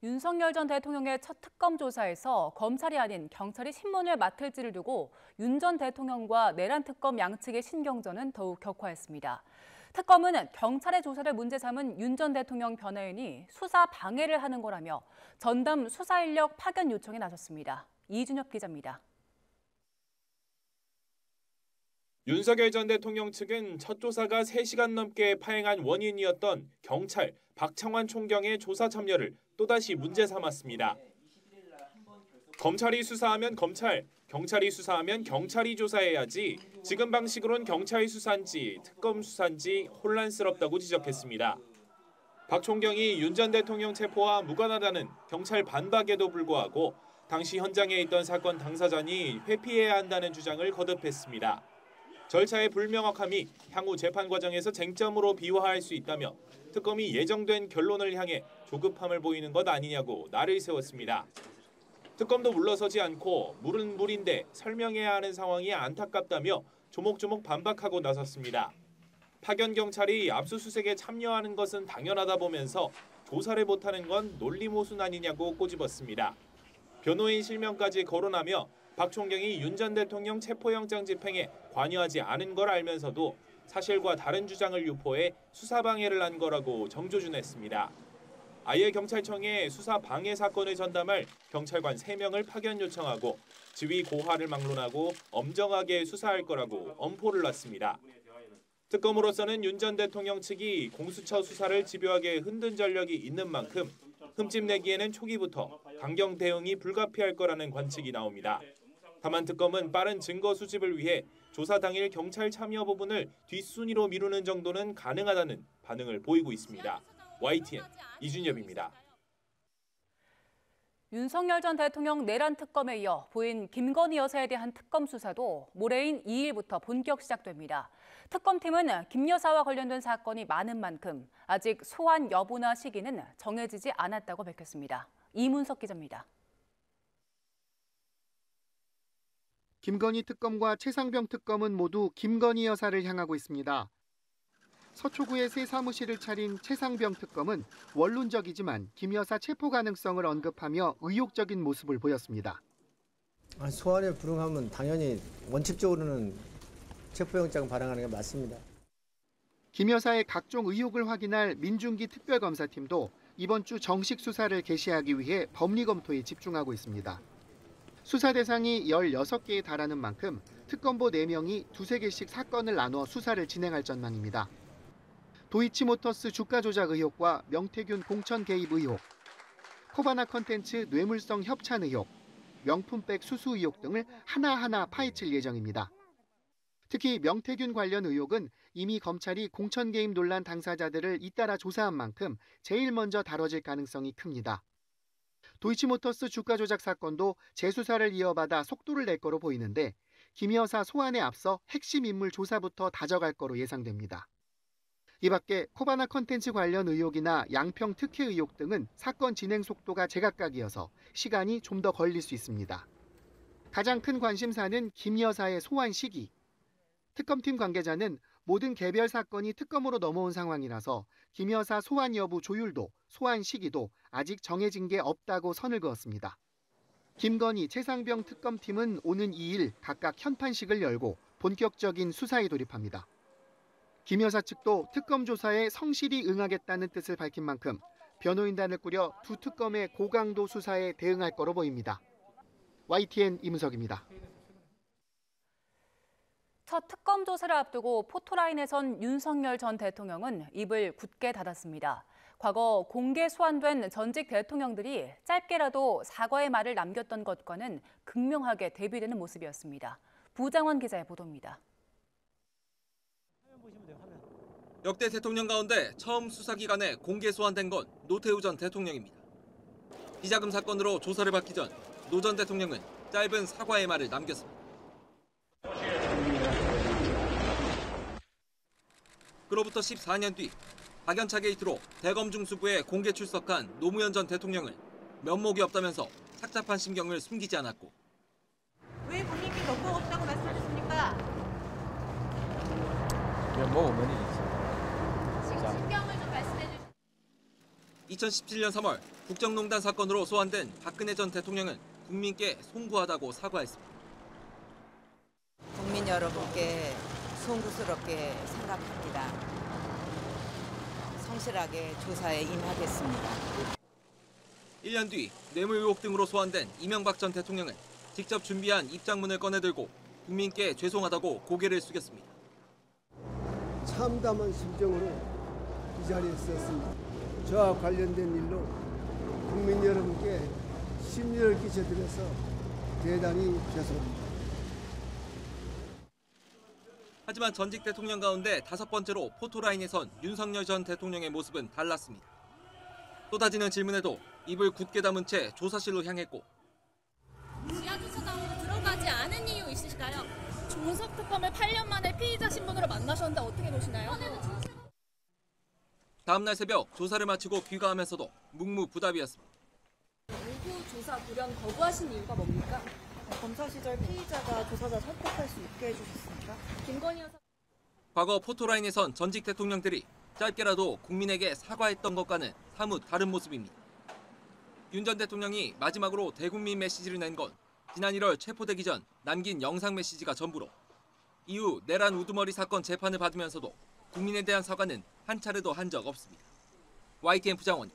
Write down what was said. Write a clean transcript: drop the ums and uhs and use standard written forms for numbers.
윤석열 전 대통령의 첫 특검 조사에서 검찰이 아닌 경찰이 신문을 맡을지를 두고 윤 전 대통령과 내란 특검 양측의 신경전은 더욱 격화했습니다. 특검은 경찰의 조사를 문제 삼은 윤 전 대통령 변호인이 수사 방해를 하는 거라며 전담 수사 인력 파견 요청에 나섰습니다. 이준혁 기자입니다. 윤석열 전 대통령 측은 첫 조사가 3시간 넘게 파행한 원인이었던 경찰 박창환 총경의 조사 참여를 또다시 문제 삼았습니다. 검찰이 수사하면 검찰, 경찰이 수사하면 경찰이 조사해야지 지금 방식으론 경찰이 수사인지 특검 수사인지 혼란스럽다고 지적했습니다. 박 총경이 윤 전 대통령 체포와 무관하다는 경찰 반박에도 불구하고 당시 현장에 있던 사건 당사자니 회피해야 한다는 주장을 거듭했습니다. 절차의 불명확함이 향후 재판 과정에서 쟁점으로 비화할 수 있다며 특검이 예정된 결론을 향해 조급함을 보이는 것 아니냐고 날을 세웠습니다. 특검도 물러서지 않고 물은 물인데 설명해야 하는 상황이 안타깝다며 조목조목 반박하고 나섰습니다. 파견 경찰이 압수수색에 참여하는 것은 당연하다 보면서 조사를 못하는 건 논리모순 아니냐고 꼬집었습니다. 변호인 실명까지 거론하며 박 총경이 윤 전 대통령 체포영장 집행에 관여하지 않은 걸 알면서도 사실과 다른 주장을 유포해 수사 방해를 한 거라고 정조준했습니다. 아예 경찰청에 수사 방해 사건을 전담할 경찰관 3명을 파견 요청하고 지휘 고하를 막론하고 엄정하게 수사할 거라고 엄포를 놨습니다. 특검으로서는 윤 전 대통령 측이 공수처 수사를 집요하게 흔든 전력이 있는 만큼 흠집 내기에는 초기부터 강경 대응이 불가피할 거라는 관측이 나옵니다. 다만 특검은 빠른 증거 수집을 위해 조사 당일 경찰 참여 부분을 뒷순위로 미루는 정도는 가능하다는 반응을 보이고 있습니다. YTN 이준엽입니다. 윤석열 전 대통령 내란 특검에 이어 부인 김건희 여사에 대한 특검 수사도 모레인 2일부터 본격 시작됩니다. 특검팀은 김 여사와 관련된 사건이 많은 만큼 아직 소환 여부나 시기는 정해지지 않았다고 밝혔습니다. 이문석 기자입니다. 김건희 특검과 최상병 특검은 모두 김건희 여사를 향하고 있습니다. 서초구에 새 사무실을 차린 최상병 특검은 원론적이지만 김 여사 체포 가능성을 언급하며 의욕적인 모습을 보였습니다. 소환에 불응하면 당연히 원칙적으로는 체포영장 발행하는 게 맞습니다. 김 여사의 각종 의혹을 확인할 민중기 특별검사팀도 이번 주 정식 수사를 개시하기 위해 법리 검토에 집중하고 있습니다. 수사 대상이 16개에 달하는 만큼 특검보 4명이 두세 개씩 사건을 나눠 수사를 진행할 전망입니다. 도이치모터스 주가 조작 의혹과 명태균 공천 개입 의혹, 코바나 컨텐츠 뇌물성 협찬 의혹, 명품백 수수 의혹 등을 하나하나 파헤칠 예정입니다. 특히 명태균 관련 의혹은 이미 검찰이 공천 개입 논란 당사자들을 잇따라 조사한 만큼 제일 먼저 다뤄질 가능성이 큽니다. 도이치모터스 주가 조작 사건도 재수사를 이어받아 속도를 낼 거로 보이는데 김 여사 소환에 앞서 핵심 인물 조사부터 다져갈 거로 예상됩니다. 이 밖에 코바나 컨텐츠 관련 의혹이나 양평 특혜 의혹 등은 사건 진행 속도가 제각각이어서 시간이 좀 더 걸릴 수 있습니다. 가장 큰 관심사는 김 여사의 소환 시기. 특검팀 관계자는 모든 개별 사건이 특검으로 넘어온 상황이라서 김 여사 소환 여부 조율도 소환 시기도 아직 정해진 게 없다고 선을 그었습니다. 김건희, 최상병 특검팀은 오는 2일 각각 현판식을 열고 본격적인 수사에 돌입합니다. 김 여사 측도 특검 조사에 성실히 응하겠다는 뜻을 밝힌 만큼 변호인단을 꾸려 두 특검의 고강도 수사에 대응할 거로 보입니다. YTN 이문석입니다. 첫 특검 조사를 앞두고 포토라인에 선 윤석열 전 대통령은 입을 굳게 닫았습니다. 과거 공개 소환된 전직 대통령들이 짧게라도 사과의 말을 남겼던 것과는 극명하게 대비되는 모습이었습니다. 부장원 기자의 보도입니다. 역대 대통령 가운데 처음 수사기관에 공개 소환된 건 노태우 전 대통령입니다. 비자금 사건으로 조사를 받기 전 노 전 대통령은 짧은 사과의 말을 남겼습니다. 그로부터 14년 뒤 박연차 게이트로 대검 중수부에 공개 출석한 노무현 전 대통령은 면목이 없다면서 착잡한 심경을 숨기지 않았고 왜 본인이 면목 없다고 말씀하셨습니까? 면목 없는 일이지. 지금 심경을 좀 말씀해 주시죠. 2017년 3월 국정농단 사건으로 소환된 박근혜 전 대통령은 국민께 송구하다고 사과했습니다. 국민 여러분께 송구스럽게 생각합니다. 성실하게 조사에 임하겠습니다. 1년 뒤 뇌물 의혹 등으로 소환된 이명박 전 대통령은 직접 준비한 입장문을 꺼내들고 국민께 죄송하다고 고개를 숙였습니다. 참담한 심정으로 이 자리에 섰습니다. 저와 관련된 일로 국민 여러분께 심려를 끼쳐드려서 대단히 죄송합니다. 하지만 전직 대통령 가운데 5번째로 포토라인에 선 윤석열 전 대통령의 모습은 달랐습니다. 쏟아지는 질문에도 입을 굳게 다문 채 조사실로 향했고 지하주차장으로 들어가지 않은 이유 있으실까요? 조석 특검을 8년 만에 피의자 신분으로 만나셨는데 어떻게 보시나요? 다음 날 새벽 조사를 마치고 귀가하면서도 묵묵부답이었습니다. 일부 조사 불연 거부하신 이유가 뭡니까? 검사 시절 피의자가 조사자 설득할 수 있게 해주셨습니까? 김건희 여사 과거 포토라인에 선 전직 대통령들이 짧게라도 국민에게 사과했던 것과는 사뭇 다른 모습입니다. 윤 전 대통령이 마지막으로 대국민 메시지를 낸 건 지난 1월 체포되기 전 남긴 영상 메시지가 전부로 이후 내란 우두머리 사건 재판을 받으면서도 국민에 대한 사과는 한 차례도 한 적 없습니다. YTN 부장원